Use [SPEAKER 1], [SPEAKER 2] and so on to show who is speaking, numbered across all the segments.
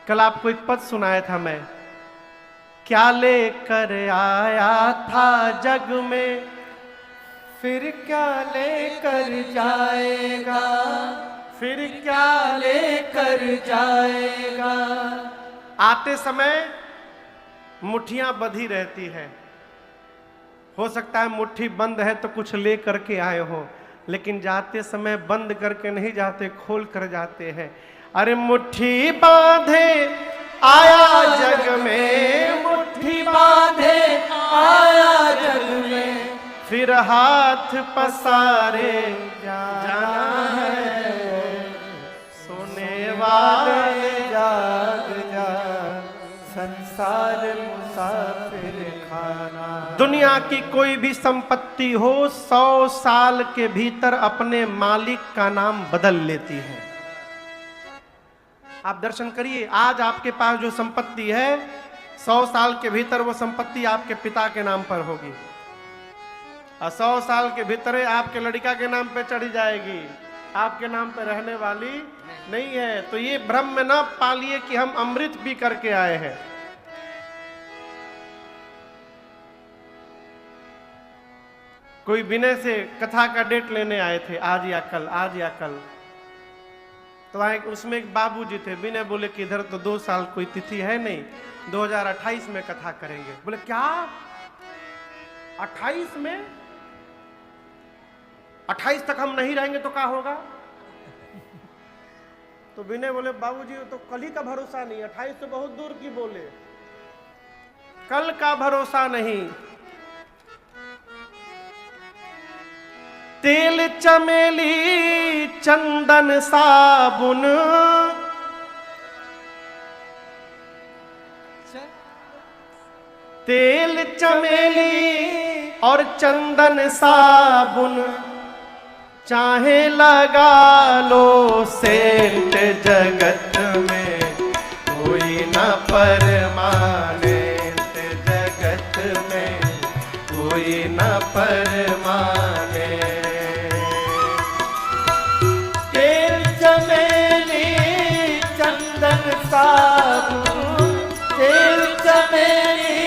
[SPEAKER 1] कल आपको एक पद सुनाया था मैं, क्या लेकर आया था जग में,
[SPEAKER 2] फिर क्या लेकर जाएगा,
[SPEAKER 1] फिर क्या
[SPEAKER 2] लेकर जाएगा।
[SPEAKER 1] आते समय मुट्ठियां बंधी रहती है, हो सकता है मुट्ठी बंद है तो कुछ ले करके आए हो, लेकिन जाते समय बंद करके नहीं जाते, खोल कर जाते हैं। अरे मुट्ठी बांधे आया जग में,
[SPEAKER 2] मुट्ठी बांधे आया जग में,
[SPEAKER 1] फिर हाथ पसारे
[SPEAKER 2] जाना है।
[SPEAKER 1] सोने वाले
[SPEAKER 2] जाग जा, संसार मुसाफिर खाना।
[SPEAKER 1] दुनिया की कोई भी संपत्ति हो 100 साल के भीतर अपने मालिक का नाम बदल लेती है। आप दर्शन करिए, आज आपके पास जो संपत्ति है 100 साल के भीतर वो संपत्ति आपके पिता के नाम पर होगी, और 100 साल के भीतर आपके लड़का के नाम पे चढ़ी जाएगी, आपके नाम पे रहने वाली नहीं है। तो ये भ्रम में न पालिए कि हम अमृत पी करके आए हैं। कोई विनय से कथा का डेट लेने आए थे, आज या कल, आज या कल। तो उसमें एक बाबूजी थे, विनय बोले कि इधर तो 2 साल कोई तिथि है नहीं, 2028 में कथा करेंगे। बोले क्या 28 में? 28 तक हम नहीं रहेंगे तो क्या होगा? तो विनय बोले बाबूजी तो कल ही का भरोसा नहीं, 28 तो बहुत दूर की बोले, कल का भरोसा नहीं। तेल चमेली चंदन साबुन, तेल चमेली और चंदन साबुन, चाहे लगा लो सेंट जगत में, कोई न परमानेंट जगत में, कोई न परमानेंट।
[SPEAKER 2] साबुन, तेल चमेली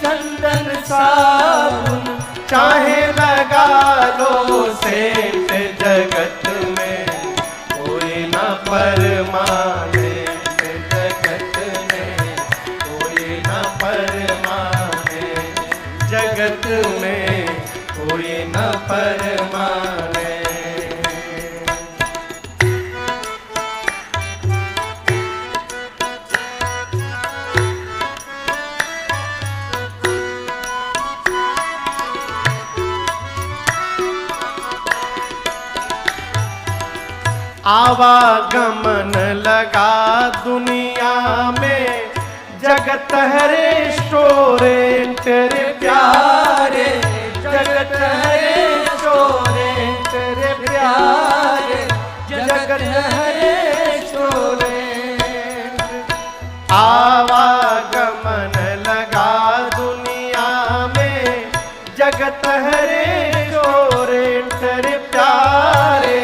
[SPEAKER 2] चंदन साबुन,
[SPEAKER 1] चाहे लगा लो सेंट जगत में, कोई न परमानेंट जगत में, कोई न परमानेंट जगत में, कोई न परमानेंट। आवागमन लगा दुनिया में, जगत है रेस्टोरेंट रे प्यारे,
[SPEAKER 2] जगत है रेस्टोरेंट रे प्यारे, जगत है रेस्टोरेंट।
[SPEAKER 1] आवागमन लगा दुनिया में, जगत है रेस्टोरेंट रे प्यारे,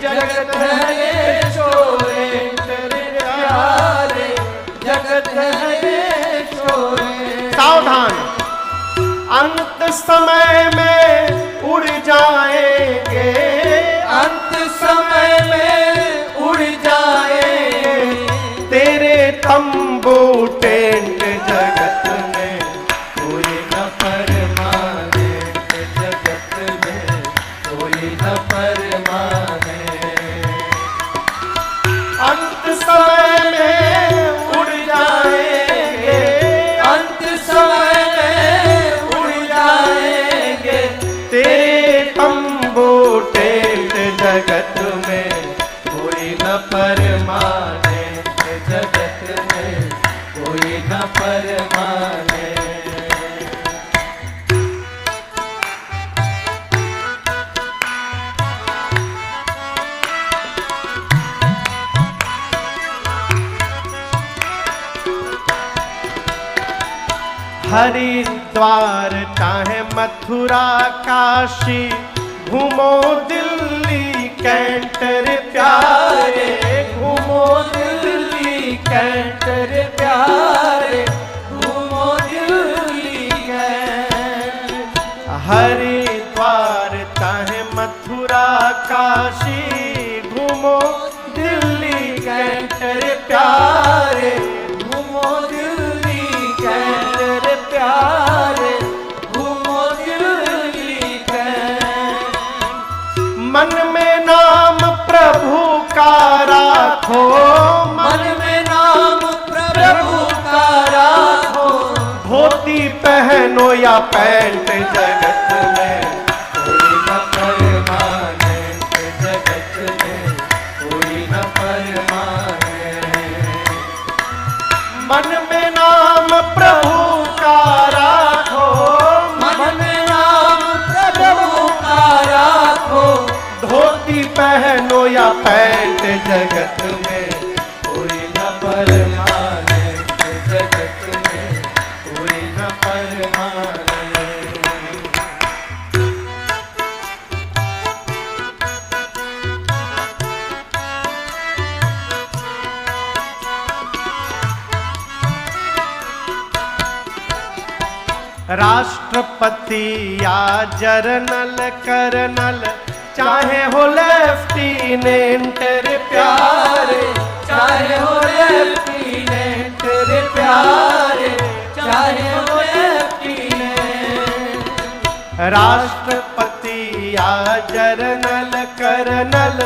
[SPEAKER 1] जगत है रेस्टोरेंट रे प्यारे, जगत है रेस्टोरेंट। सावधान, अंत समय में उड़ जाएंगे,
[SPEAKER 2] अंत समय में उड़ जाएंगे,
[SPEAKER 1] तेरे तंबू टेंट जगत में, कोई न परमानेंट जगत में, कोई न परमानेंट। अंत समय में उड़ जाएंगे,
[SPEAKER 2] अंत समय में उड़ जाएंगे,
[SPEAKER 1] तेरे तंबू टेंट जगत में, कोई न परमानेंट जगत में, कोई न परमानेंट। हरिद्वार चाहे मथुरा काशी, घूमो दिल्ली कैंट रे प्यारे,
[SPEAKER 2] घूमो दिल्ली कैंट रे प्यारे घूमो दिल्ली कैंट।
[SPEAKER 1] हरिद्वार चाहे मथुरा काशी घूमो दिल्ली कैंट रे प्यारे
[SPEAKER 2] घूमो दिल्ली कैंट रे प्यारे घूमो दिल्ली कैंट।
[SPEAKER 1] मन में नाम प्रभु का राखो,
[SPEAKER 2] मन में नाम प्रभु का राखो,
[SPEAKER 1] धोती पहनो या पैंट जगत में
[SPEAKER 2] कोई न परमानेंट, जगत में कोई न परमानेंट।
[SPEAKER 1] मन में नाम प्रभु का राखो,
[SPEAKER 2] मन में नाम प्रभु का राखो,
[SPEAKER 1] धोती पहनो या पैंट जगत में
[SPEAKER 2] कोई न परमानेंट, जगत में कोई न परमानेंट।
[SPEAKER 1] राष्ट्रपति या जर्नल कर्नल चाहे हो लेफ्टिनेंट रे
[SPEAKER 2] प्यारे चाहे हो लेफ्टिनेंट रे प्यारे चाहे हो लेफ्टिनेंट।
[SPEAKER 1] राष्ट्रपति या जर्नल कर्नल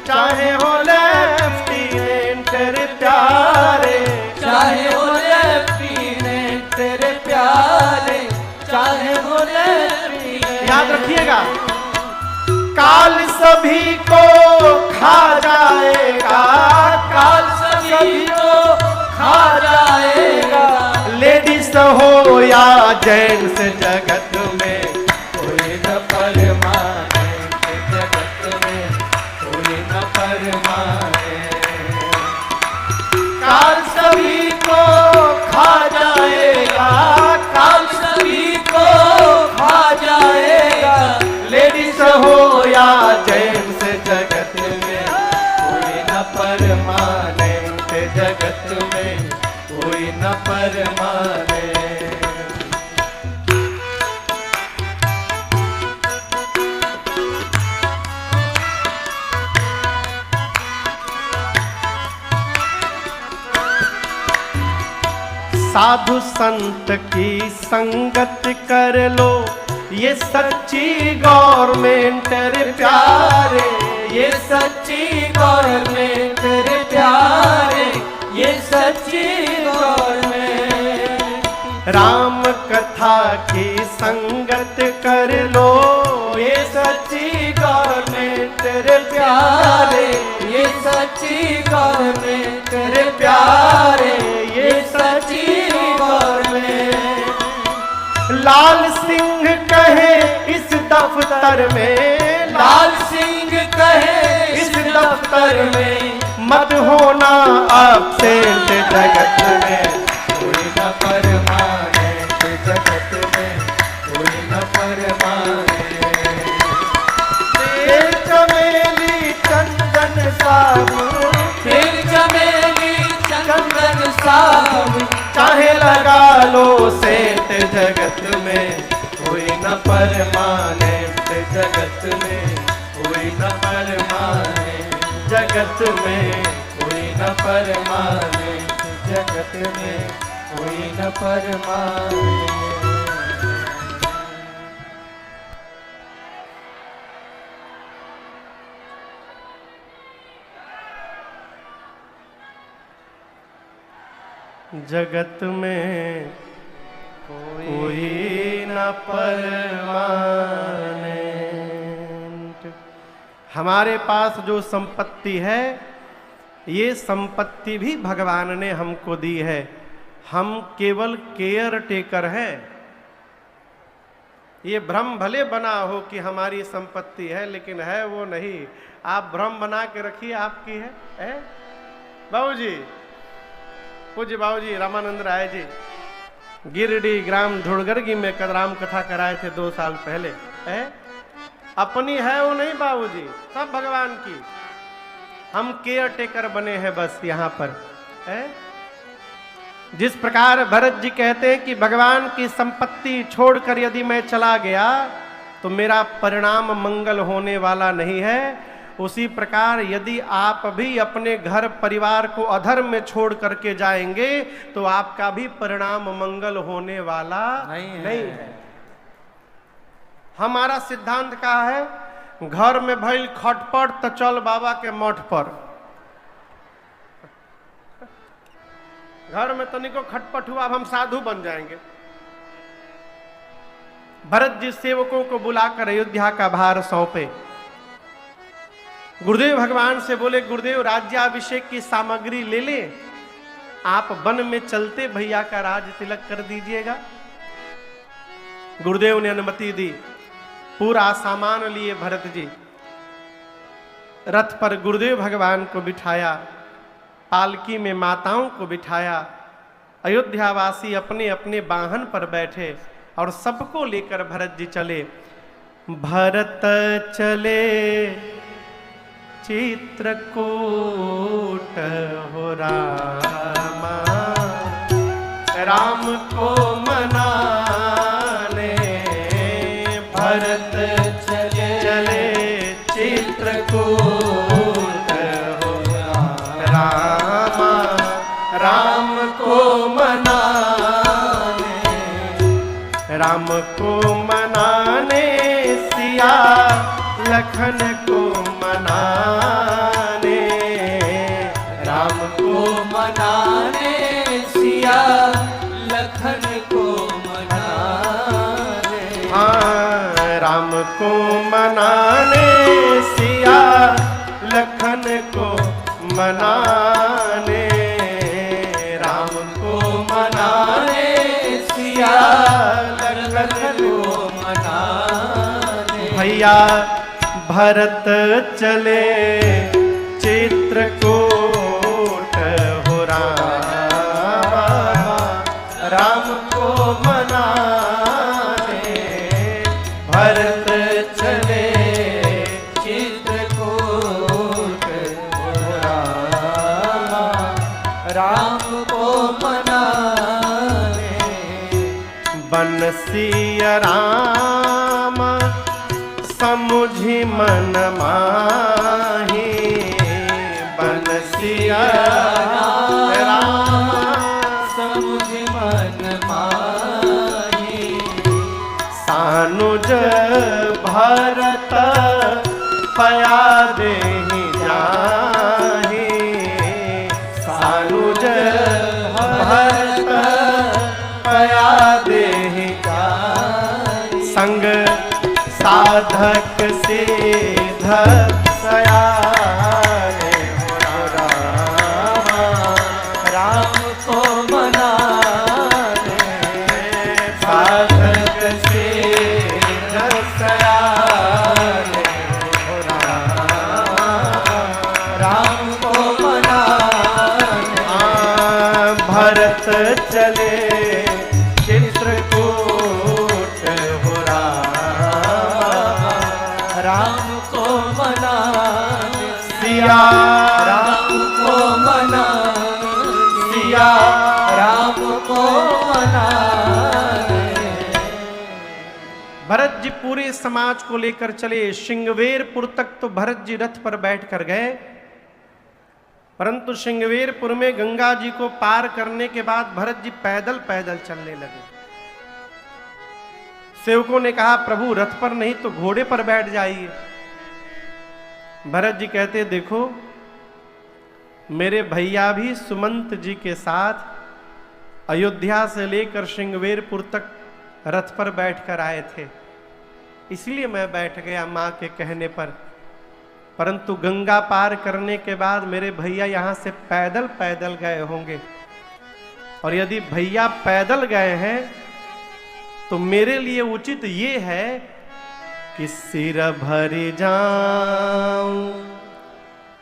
[SPEAKER 1] चाहे हो लेफ्टिनेंट रे प्यारे
[SPEAKER 2] चाहे हो लेफ्टिनेंट रे प्यारे चाहे हो लेफ्टिनेंट।
[SPEAKER 1] याद रखिएगा, काल सभी को खा जाएगा,
[SPEAKER 2] काल सभी को खा जाएगा,
[SPEAKER 1] लेडीज हो या जेंट्स जगत में
[SPEAKER 2] कोई न परमानेंट, जगत में कोई न परमानेंट।
[SPEAKER 1] काल सभी को खा जाएगा,
[SPEAKER 2] काल सभी को खा जाएगा,
[SPEAKER 1] लेडीज हो या जेंट्स जगत में
[SPEAKER 2] कोई न परमानेंट, जगत में कोई न परमानेंट।
[SPEAKER 1] साधु संत की संगत कर लो, ये सच्ची गवर्नमेंट रे प्यारे,
[SPEAKER 2] ये सच्ची गवर्नमेंट रे प्यारे, ये सच्ची गवर्नमेंट।
[SPEAKER 1] राम कथा की संगत कर लो, ये सच्ची गवर्नमेंट रे प्यारे,
[SPEAKER 2] ये सच्ची गवर्नमेंट रे प्यारे, ये सच्ची गवर्नमेंट।
[SPEAKER 1] लाल सिंह कहे इस दफ्तर में,
[SPEAKER 2] लाल सिंह कहे इस दफ्तर में,
[SPEAKER 1] मत होना एब्सेंट जगत में
[SPEAKER 2] कोई न परमानेंट, जगत में कोई न परमानेंट।
[SPEAKER 1] तेल चमेली चंदन साबुन,
[SPEAKER 2] फिर चमेली चंदन साबुन,
[SPEAKER 1] चाहे लगा लो सेंट जगत में
[SPEAKER 2] कोई न परमानेंट, जगत में कोई न परमानेंट, जगत में कोई न परमानेंट, जगत में कोई न परमानेंट।
[SPEAKER 1] जगत में कोई न परमानेंट। हमारे पास जो संपत्ति है, ये संपत्ति भी भगवान ने हमको दी है, हम केवल केयर टेकर हैं। ये भ्रम भले बना हो कि हमारी संपत्ति है, लेकिन है वो नहीं। आप भ्रम बना के रखिए आपकी है? बाबूजी, पूज्य बाबूजी रामानंद राय जी गिरडी ग्राम धुड़गरगी में राम कथा कराए थे 2 साल पहले। अपनी है वो नहीं बाबूजी, सब भगवान की। हम केयर टेकर बने हैं बस यहाँ पर। जिस प्रकार भरत जी कहते हैं कि भगवान की संपत्ति छोड़कर यदि मैं चला गया तो मेरा परिणाम मंगल होने वाला नहीं है, उसी प्रकार यदि आप भी अपने घर परिवार को अधर्म में छोड़ करके जाएंगे तो आपका भी परिणाम मंगल होने वाला नहीं है। हमारा सिद्धांत का है, घर में भइल खटपट तो चल बाबा के मठ पर। घर में तनिको खटपट हुआ, अब हम साधु बन जाएंगे। भरत जी सेवकों को बुलाकर अयोध्या का भार सौंपे। गुरुदेव भगवान से बोले, गुरुदेव राज्याभिषेक की सामग्री ले ले, आप वन में चलते भैया का राज तिलक कर दीजिएगा। गुरुदेव ने अनुमति दी। पूरा सामान लिए भरत जी, रथ पर गुरुदेव भगवान को बिठाया, पालकी में माताओं को बिठाया। अयोध्यावासी अपने अपने वाहन पर बैठे और सबको लेकर भरत जी चले। भरत चले चित्रकूट हो रामा, राम को मनाने। भरत चले चित्रकूट हो रामा, राम को मनाने। राम को मनाने सिया लखन को मनाने। राम को
[SPEAKER 2] मनाने सिया लखन को मनाने।
[SPEAKER 1] हाँ, राम को मनाने सिया लखन को मनाने। राम को मनाने सिया लखन को मनाने। भैया भरत चले चित्रकूट हो रामा, राम को मनाने। भरत चले चित्रकूट हो रामा,
[SPEAKER 2] राम को मनाने।
[SPEAKER 1] बनसिया राम समुझि मन माही। बनसिया राम
[SPEAKER 2] समुझि मन माही।
[SPEAKER 1] सानुज भरत पया देहि जाहि। सानुज भरत पया देहि जाहि। संग साधक सिद्ध सयाने हो रामा,
[SPEAKER 2] राम को मनाने।
[SPEAKER 1] साधक सिद्ध सयाने हो रामा,
[SPEAKER 2] राम को मनाने।
[SPEAKER 1] भरत चले चित्रकूट हो रामा,
[SPEAKER 2] राम को मनाने।
[SPEAKER 1] सिया
[SPEAKER 2] राम को मनाने।
[SPEAKER 1] सिया
[SPEAKER 2] राम को मनाने।
[SPEAKER 1] भरत जी पूरे समाज को लेकर चले। श्रृंगवेरपुर तक तो भरत जी रथ पर बैठ कर गए, परंतु श्रृंगवेरपुर में गंगा जी को पार करने के बाद भरत जी पैदल पैदल चलने लगे। सेवकों ने कहा, प्रभु रथ पर नहीं तो घोड़े पर बैठ जाइए। भरत जी कहते, देखो मेरे भैया भी सुमंत जी के साथ अयोध्या से लेकर श्रृंगवेरपुर तक रथ पर बैठकर आए थे, इसलिए मैं बैठ गया मां के कहने पर। परंतु गंगा पार करने के बाद मेरे भैया यहां से पैदल पैदल गए होंगे, और यदि भैया पैदल गए हैं तो मेरे लिए उचित ये है कि सिर भरी जाऊं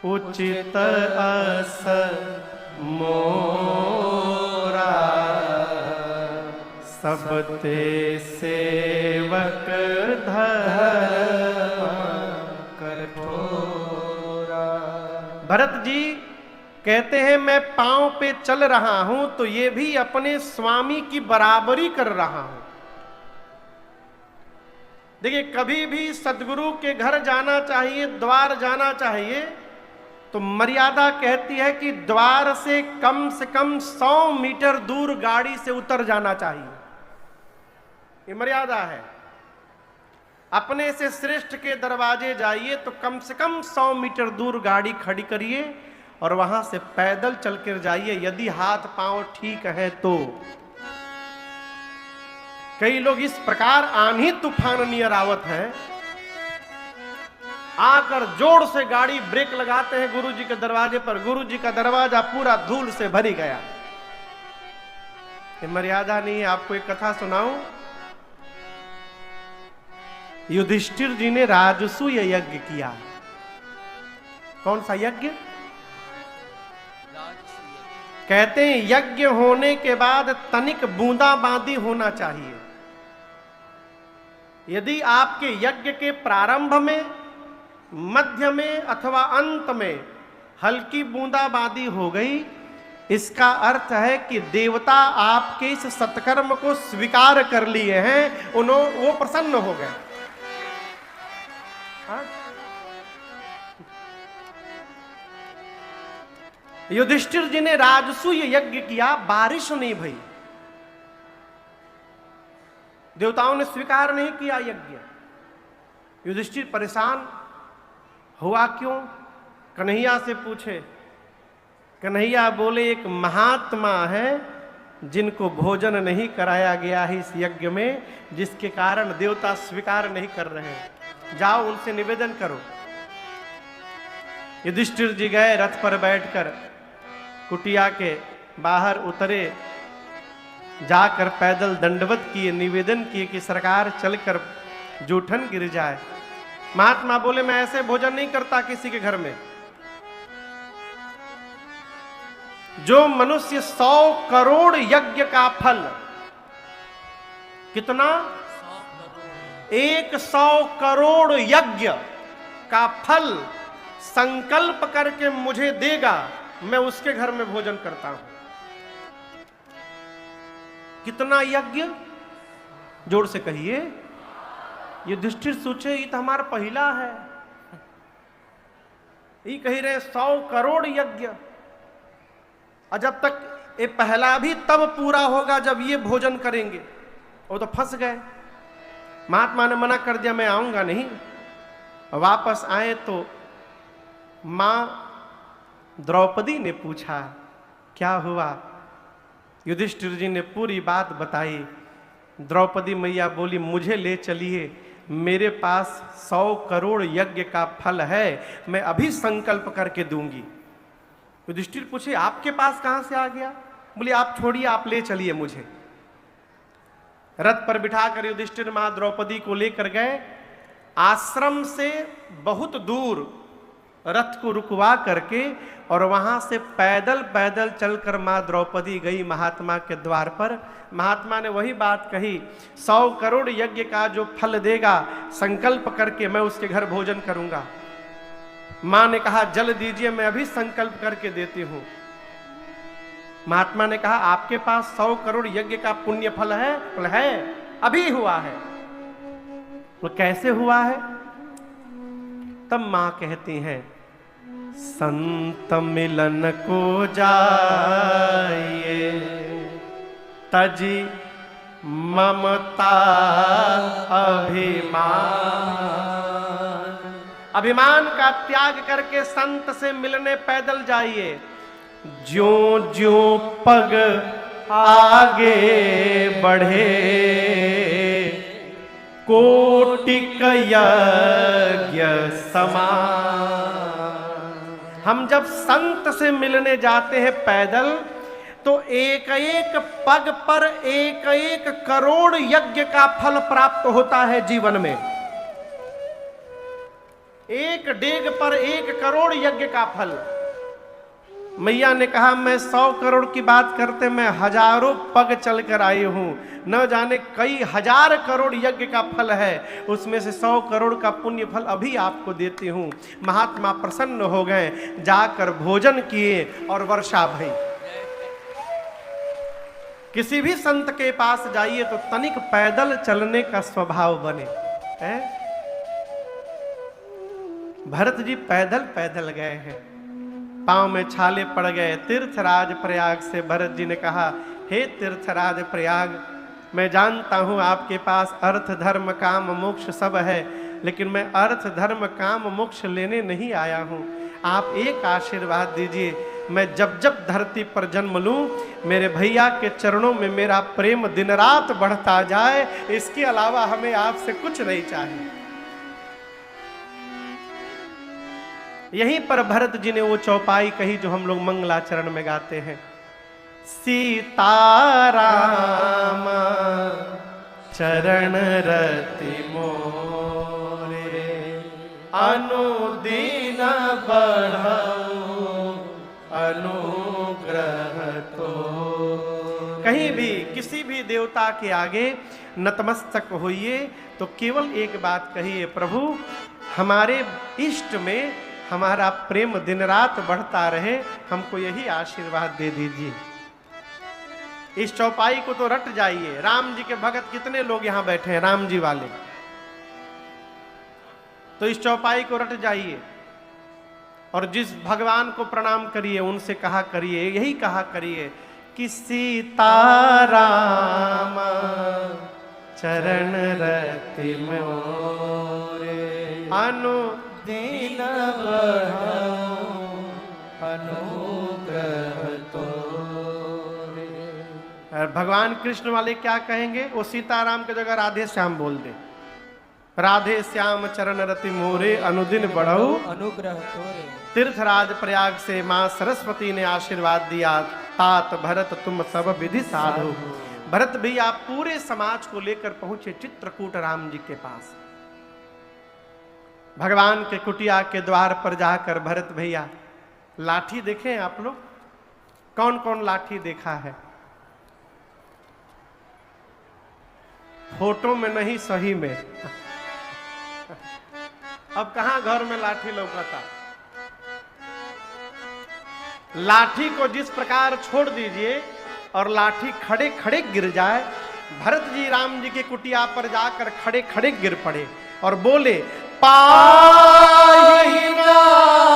[SPEAKER 1] उचित अस मोरा। सब ते सेवक धर्म कठोरा। भरत जी कहते हैं मैं पांव पे चल रहा हूं तो ये भी अपने स्वामी की बराबरी कर रहा हूं। देखिए, कभी भी सदगुरु के घर जाना चाहिए, द्वार जाना चाहिए, तो मर्यादा कहती है कि द्वार से कम 100 मीटर दूर गाड़ी से उतर जाना चाहिए। ये मर्यादा है। अपने से श्रेष्ठ के दरवाजे जाइए तो कम से कम 100 मीटर दूर गाड़ी खड़ी करिए और वहां से पैदल चलकर जाइए, यदि हाथ पांव ठीक है तो। कई लोग इस प्रकार आंधी तूफान नियर आवत है, आकर जोर से गाड़ी ब्रेक लगाते हैं गुरु जी के दरवाजे पर, गुरु जी का दरवाजा पूरा धूल से भरी गया। ये मर्यादा नहीं है। आपको एक कथा सुनाऊं। युधिष्ठिर जी ने राजसूय यज्ञ किया। कौन सा यज्ञ? कहते हैं यज्ञ होने के बाद तनिक बूंदाबांदी होना चाहिए। यदि आपके यज्ञ के प्रारंभ में, मध्य में अथवा अंत में हल्की बूंदाबांदी हो गई, इसका अर्थ है कि देवता आपके इस सत्कर्म को स्वीकार कर लिए हैं, वो प्रसन्न हो गए। युधिष्ठिर जी ने राजसूय यज्ञ किया, बारिश नहीं भई, देवताओं ने स्वीकार नहीं किया यज्ञ। युधिष्ठिर परेशान हुआ। क्यों? कन्हैया से पूछे। कन्हैया बोले एक महात्मा है जिनको भोजन नहीं कराया गया है इस यज्ञ में, जिसके कारण देवता स्वीकार नहीं कर रहे हैं। जाओ उनसे निवेदन करो। युधिष्ठिर जी गए, रथ पर बैठकर कुटिया के बाहर उतरे, जाकर पैदल दंडवत किए, निवेदन किए कि सरकार चलकर जूठन गिर जाए। महात्मा बोले मैं ऐसे भोजन नहीं करता किसी के घर में। जो मनुष्य 100 करोड़ यज्ञ का फल, कितना? 100 करोड़ यज्ञ का फल संकल्प करके मुझे देगा, मैं उसके घर में भोजन करता हूं। कितना यज्ञ? जोर से कहिए। युधिष्ठिर सोचे ये तो हमारा पहला है, ये कही रहे 100 करोड़ यज्ञ, और जब तक ये पहला भी तब पूरा होगा जब ये भोजन करेंगे। वो तो फंस गए। महात्मा ने मना कर दिया, मैं आऊंगा नहीं। वापस आए तो मां द्रौपदी ने पूछा क्या हुआ। युधिष्ठिर जी ने पूरी बात बताई। द्रौपदी मैया बोली मुझे ले चलिए, मेरे पास 100 करोड़ यज्ञ का फल है, मैं अभी संकल्प करके दूंगी। युधिष्ठिर पूछे आपके पास कहां से आ गया? बोले आप छोड़िए, आप ले चलिए मुझे। रथ पर बिठाकर युधिष्ठिर मां द्रौपदी को लेकर गए। आश्रम से बहुत दूर रथ को रुकवा करके और वहां से पैदल पैदल चलकर मां द्रौपदी गई महात्मा के द्वार पर। महात्मा ने वही बात कही, 100 करोड़ यज्ञ का जो फल देगा संकल्प करके मैं उसके घर भोजन करूंगा। मां ने कहा जल दीजिए, मैं अभी संकल्प करके देती हूं। महात्मा ने कहा आपके पास 100 करोड़ यज्ञ का पुण्य फल है? बोले है, अभी हुआ है। वो कैसे हुआ है? तब मां कहती हैं संत मिलन को जाइए, तजी ममता अभिमान। अभिमान का त्याग करके संत से मिलने पैदल जाइए। ज्यों ज्यों पग आगे बढ़े, कोटिक यज्ञ समान। हम जब संत से मिलने जाते हैं पैदल तो एक एक पग पर एक एक करोड़ यज्ञ का फल प्राप्त होता है जीवन में। एक डेग पर 1 करोड़ यज्ञ का फल। मैया ने कहा मैं 100 करोड़ की बात करते मैं हजारों पग चल कर आई हूं, न जाने कई हजार करोड़ यज्ञ का फल है, उसमें से 100 करोड़ का पुण्य फल अभी आपको देती हूं। महात्मा प्रसन्न हो गए, जाकर भोजन किए और वर्षा भई। किसी भी संत के पास जाइए तो तनिक पैदल चलने का स्वभाव बने है। भरत जी पैदल पैदल गए हैं, पांव में छाले पड़ गए। तीर्थराज प्रयाग से भरत जी ने कहा, हे तीर्थराज प्रयाग, मैं जानता हूं आपके पास अर्थ धर्म काम मोक्ष सब है, लेकिन मैं अर्थ धर्म काम मोक्ष लेने नहीं आया हूं। आप एक आशीर्वाद दीजिए, मैं जब जब धरती पर जन्म लूं मेरे भैया के चरणों में मेरा प्रेम दिन रात बढ़ता जाए, इसके अलावा हमें आपसे कुछ नहीं चाहिए। यहीं पर भरत जी ने वो चौपाई कही जो हम लोग मंगलाचरण में गाते हैं। सीताराम चरण रति मोरे अनुदीन बढ़ाऊं अनुग्रह तो। कहीं भी किसी भी देवता के आगे नतमस्तक होइए तो केवल एक बात कहिए, प्रभु हमारे इष्ट में हमारा प्रेम दिन रात बढ़ता रहे, हमको यही आशीर्वाद दे दीजिए। इस चौपाई को तो रट जाइए। राम जी के भगत कितने लोग यहां बैठे हैं, राम जी वाले, तो इस चौपाई को रट जाइए और जिस भगवान को प्रणाम करिए उनसे कहा करिए, यही कहा करिए कि सीताराम चरण रति मोरे अनुदीन बढ़ाऊं अनुग्रह तोरे। भगवान कृष्ण वाले क्या कहेंगे, वो सीताराम की जगह राधे श्याम बोल दे। राधे श्याम चरण रति मोरे अनुदिन बढ़ाऊं
[SPEAKER 2] अनुग्रह तोरे।
[SPEAKER 1] तीर्थराज प्रयाग से मां सरस्वती ने आशीर्वाद दिया, तात भरत तुम सब विधि साधु। भरत भैया पूरे समाज को लेकर पहुंचे चित्रकूट राम जी के पास। भगवान के कुटिया के द्वार पर जाकर भरत भैया लाठी देखें आप लोग, कौन कौन लाठी देखा है? फोटो में नहीं सही में। अब कहां घर में लाठी लौकता। लाठी को जिस प्रकार छोड़ दीजिए और लाठी खड़े खड़े गिर जाए, भरत जी राम जी के कुटिया पर जाकर खड़े खड़े गिर पड़े और बोले, पाहि नाथ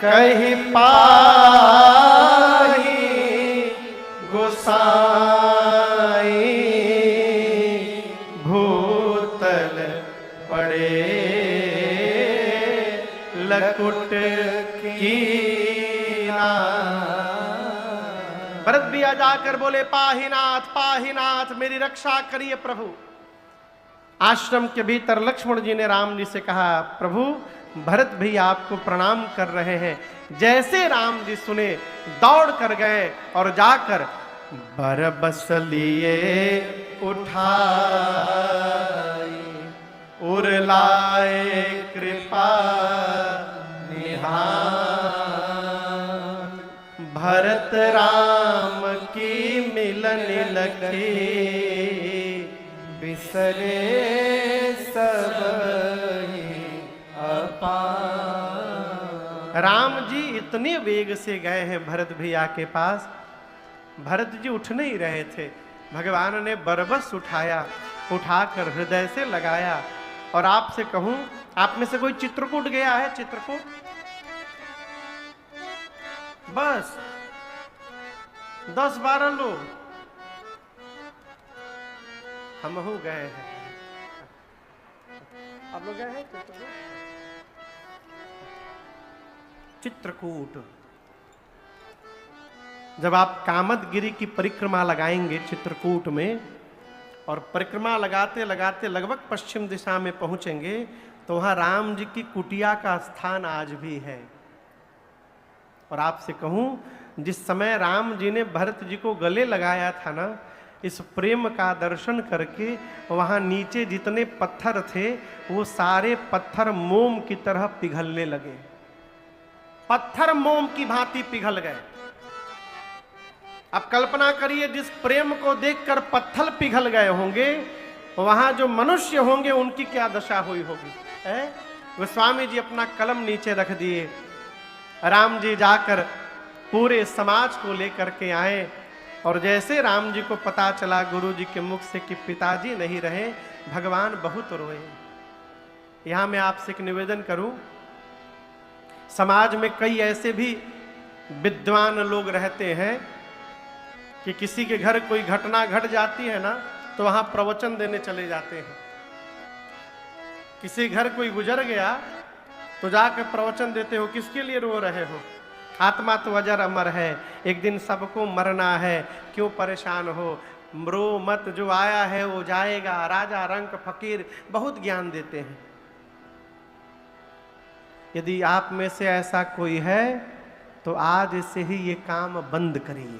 [SPEAKER 1] कहि पाहि गोसाई भूतल पड़े लकुट की। भरत भैया जाकर बोले, पाहिनाथ मेरी रक्षा करिए प्रभु। आश्रम के भीतर लक्ष्मण जी ने राम जी से कहा, प्रभु भरत भैया आपको प्रणाम कर रहे हैं। जैसे राम जी सुने दौड़ कर गए और जाकर बरबस लिए उठाई उरलाए कृपा निहान। भरत राम की मिलन लखी बिसरे सब अपार। राम जी इतने वेग से गए हैं भरत भैया के पास, भरत जी उठ नहीं रहे थे। भगवान ने बरबस उठाया, उठाकर हृदय से लगाया। और आपसे कहूं, आप में से कोई चित्रकूट गया है? चित्रकूट बस 10-12 लोग, हम गए हैं। आप लोग गए हैं चित्रकूट? जब आप कामदगिरी की परिक्रमा लगाएंगे चित्रकूट में और परिक्रमा लगाते लगाते लगभग पश्चिम दिशा में पहुंचेंगे तो वहां राम जी की कुटिया का स्थान आज भी है। और आपसे कहूं, जिस समय राम जी ने भरत जी को गले लगाया था ना, इस प्रेम का दर्शन करके वहां नीचे जितने पत्थर थे वो सारे पत्थर मोम की तरह पिघलने लगे। पत्थर मोम की भांति पिघल गए। अब कल्पना करिए, जिस प्रेम को देखकर पत्थर पिघल गए होंगे, वहां जो मनुष्य होंगे उनकी क्या दशा हुई होगी। गोस्वामी जी अपना कलम नीचे रख दिए। राम जी जाकर पूरे समाज को लेकर के आए, और जैसे राम जी को पता चला गुरु जी के मुख से कि पिताजी नहीं रहे, भगवान बहुत रोए। यहां मैं आपसे एक निवेदन करूं, समाज में कई ऐसे भी विद्वान लोग रहते हैं कि किसी के घर कोई घटना घट जाती है ना, तो वहां प्रवचन देने चले जाते हैं। किसी घर कोई गुजर गया तो जाकर प्रवचन देते हो, किसके लिए रो रहे हो, आत्मा तो अजर अमर है, एक दिन सबको मरना है, क्यों परेशान हो, रो मत, जो आया है वो जाएगा। राजा रंक फकीर बहुत ज्ञान देते हैं। यदि आप में से ऐसा कोई है तो आज से ही ये काम बंद करिए।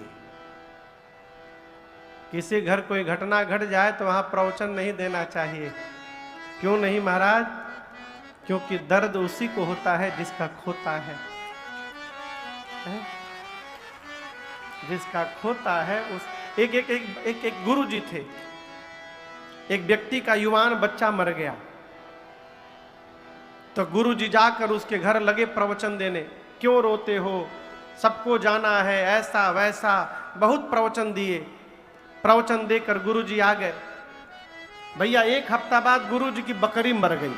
[SPEAKER 1] किसी घर कोई घटना घट जाए तो वहां प्रवचन नहीं देना चाहिए। क्यों नहीं महाराज? क्योंकि दर्द उसी को होता है जिसका खोता है। जिसका खोता है उस एक गुरु जी थे। एक व्यक्ति का युवान बच्चा मर गया, तो गुरु जी जाकर उसके घर लगे प्रवचन देने। क्यों रोते हो, सबको जाना है, ऐसा वैसा, बहुत प्रवचन दिए। प्रवचन देकर गुरु जी आ गए। भैया एक हफ्ता बाद गुरु जी की बकरी मर गई।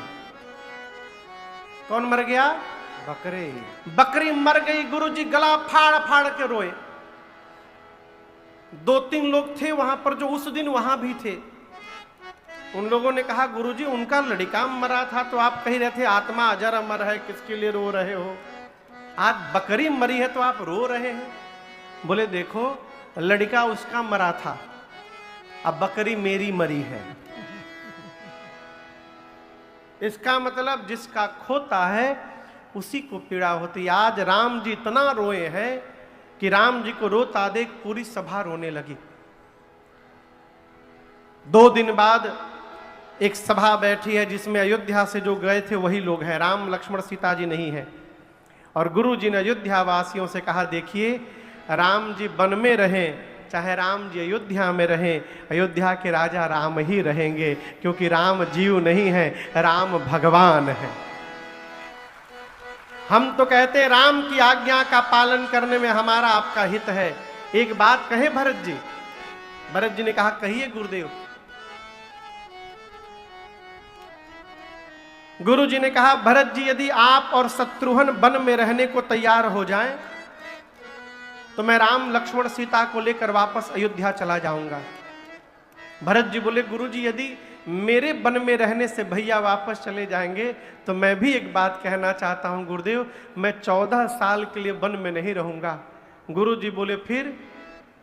[SPEAKER 1] कौन मर गया? बकरी मर गई। गुरु जी गला फाड़ फाड़ के रोए। 2-3 लोग थे वहां पर जो उस दिन वहां भी थे। उन लोगों ने कहा, गुरुजी उनका लड़का मरा था, तो आप कह रहे थे आत्मा अजर अमर है, किसके लिए रो रहे हो? आज बकरी मरी है तो आप रो रहे हैं। बोले देखो, लड़का उसका मरा था, अब बकरी मेरी मरी है। इसका मतलब जिसका खोता है उसी को पीड़ा होती। आज राम जी इतना रोए हैं कि राम जी को रोता देख पूरी सभा रोने लगी। 2 दिन बाद एक सभा बैठी है जिसमें अयोध्या से जो गए थे वही लोग हैं, राम लक्ष्मण सीता जी नहीं है। और गुरु जी ने अयोध्या वासियों से कहा, देखिए राम जी वन में रहें चाहे राम जी अयोध्या में रहें, अयोध्या के राजा राम ही रहेंगे, क्योंकि राम जीव नहीं है, राम भगवान है। हम तो कहते हैं राम की आज्ञा का पालन करने में हमारा आपका हित है। एक बात कहे भरत जी। भरत जी ने कहा, कहिए गुरुदेव। गुरु जी ने कहा, भरत जी यदि आप और शत्रुघ्न वन में रहने को तैयार हो जाएं तो मैं राम लक्ष्मण सीता को लेकर वापस अयोध्या चला जाऊंगा। भरत जी बोले, गुरु जी यदि मेरे वन में रहने से भैया वापस चले जाएंगे तो मैं भी एक बात कहना चाहता हूं गुरुदेव, मैं 14 साल के लिए वन में नहीं रहूंगा। गुरु जी बोले फिर?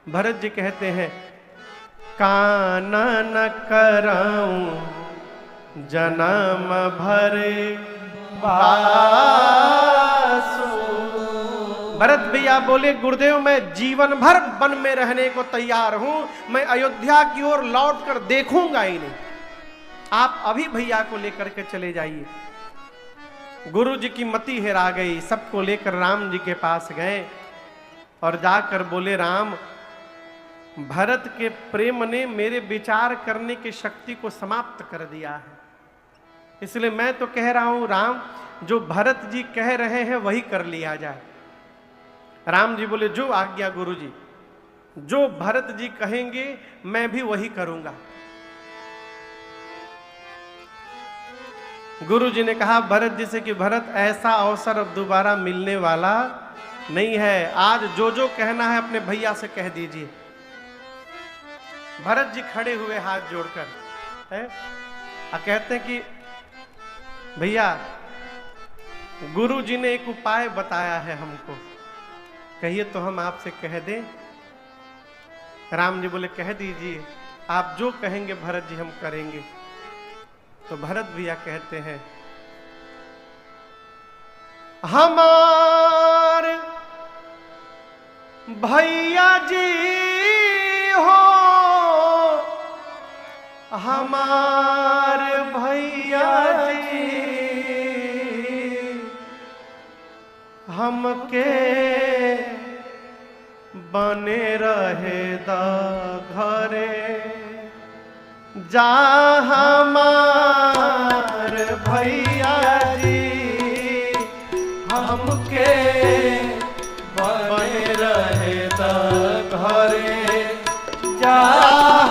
[SPEAKER 1] भरत जी कहते हैं, कानन कराऊं जन्म भरे बासु। भरत भैया बोले, गुरुदेव मैं जीवन भर वन में रहने को तैयार हूं, मैं अयोध्या की ओर लौट कर देखूंगा ही नहीं, आप अभी भैया को लेकर के चले जाइए। गुरु जी की मति हेरा गई। सबको लेकर राम जी के पास गए और जाकर बोले, राम भरत के प्रेम ने मेरे विचार करने की शक्ति को समाप्त कर दिया है, इसलिए मैं तो कह रहा हूं राम, जो भरत जी कह रहे हैं वही कर लिया जाए। राम जी बोले, जो आज्ञा गुरु जी, जो भरत जी कहेंगे मैं भी वही करूंगा। गुरु जी ने कहा भरत जी से कि भरत ऐसा अवसर अब दोबारा मिलने वाला नहीं है, आज जो जो कहना है अपने भैया से कह दीजिए। भरत जी खड़े हुए हाथ जोड़कर है और कहते हैं कि भैया गुरु जी ने एक उपाय बताया है हमको, कहिए तो हम आपसे कह दें। राम जी बोले, कह दीजिए, आप जो कहेंगे भरत जी हम करेंगे। तो भरत भैया कहते हैं, हमार भैया जी हो, हमार भैया जी, हम हमके बने रहे दा घरे जा हमार भैया जी
[SPEAKER 2] हमके बने रहे दा घरे जा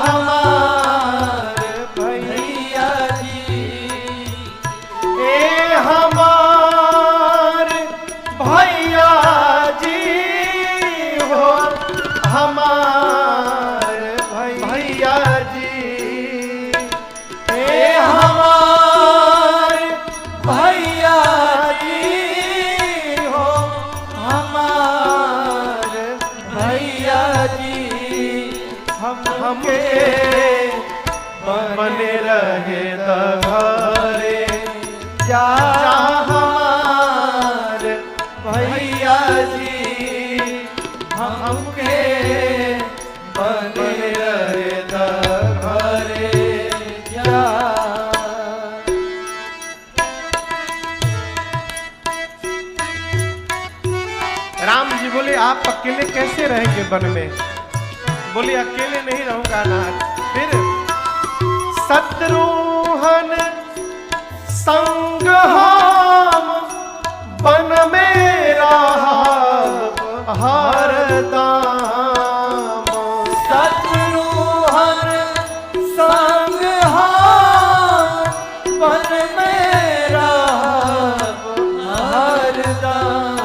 [SPEAKER 2] हमार भैया जी
[SPEAKER 1] ए हमार भैया जी हो हमार भैया जी
[SPEAKER 2] ए हमार भैया जी हो हमार भैया जी
[SPEAKER 1] हमके बने रहे दा घरे
[SPEAKER 2] जा
[SPEAKER 1] हमार
[SPEAKER 2] भैया जी हमके बने रहे दा घरे जा।
[SPEAKER 1] राम जी बोले आप अकेले कैसे रहेंगे वन में? बोले अकेले नहीं रहूंगा नाथ। फिर शत्रुघ्न संग हम वन में रहब हरदम।
[SPEAKER 2] शत्रुघ्न संग हम वन में रहब हरदम।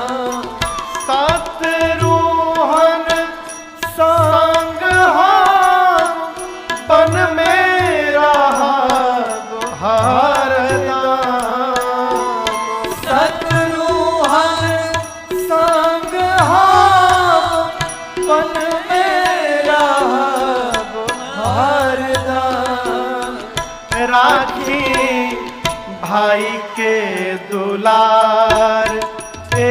[SPEAKER 1] शत्रुघ्न संग हम वन में रहब हरदम।
[SPEAKER 2] शत्रुघ्न संग हम वन में रहब हरदम।
[SPEAKER 1] राखी भाई के दुलार ए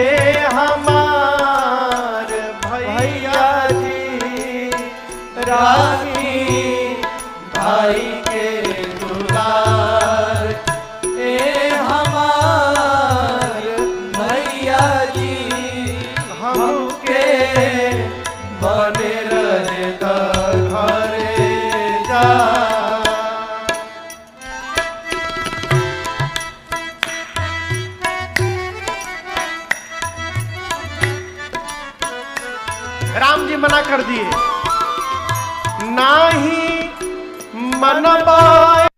[SPEAKER 1] हमार भैया जी
[SPEAKER 2] राखी भाई के दुलार ए हमार भैया जी
[SPEAKER 1] हमके बने रहे दा घरे जा। राम जी मना कर दिए, नाही मनबाए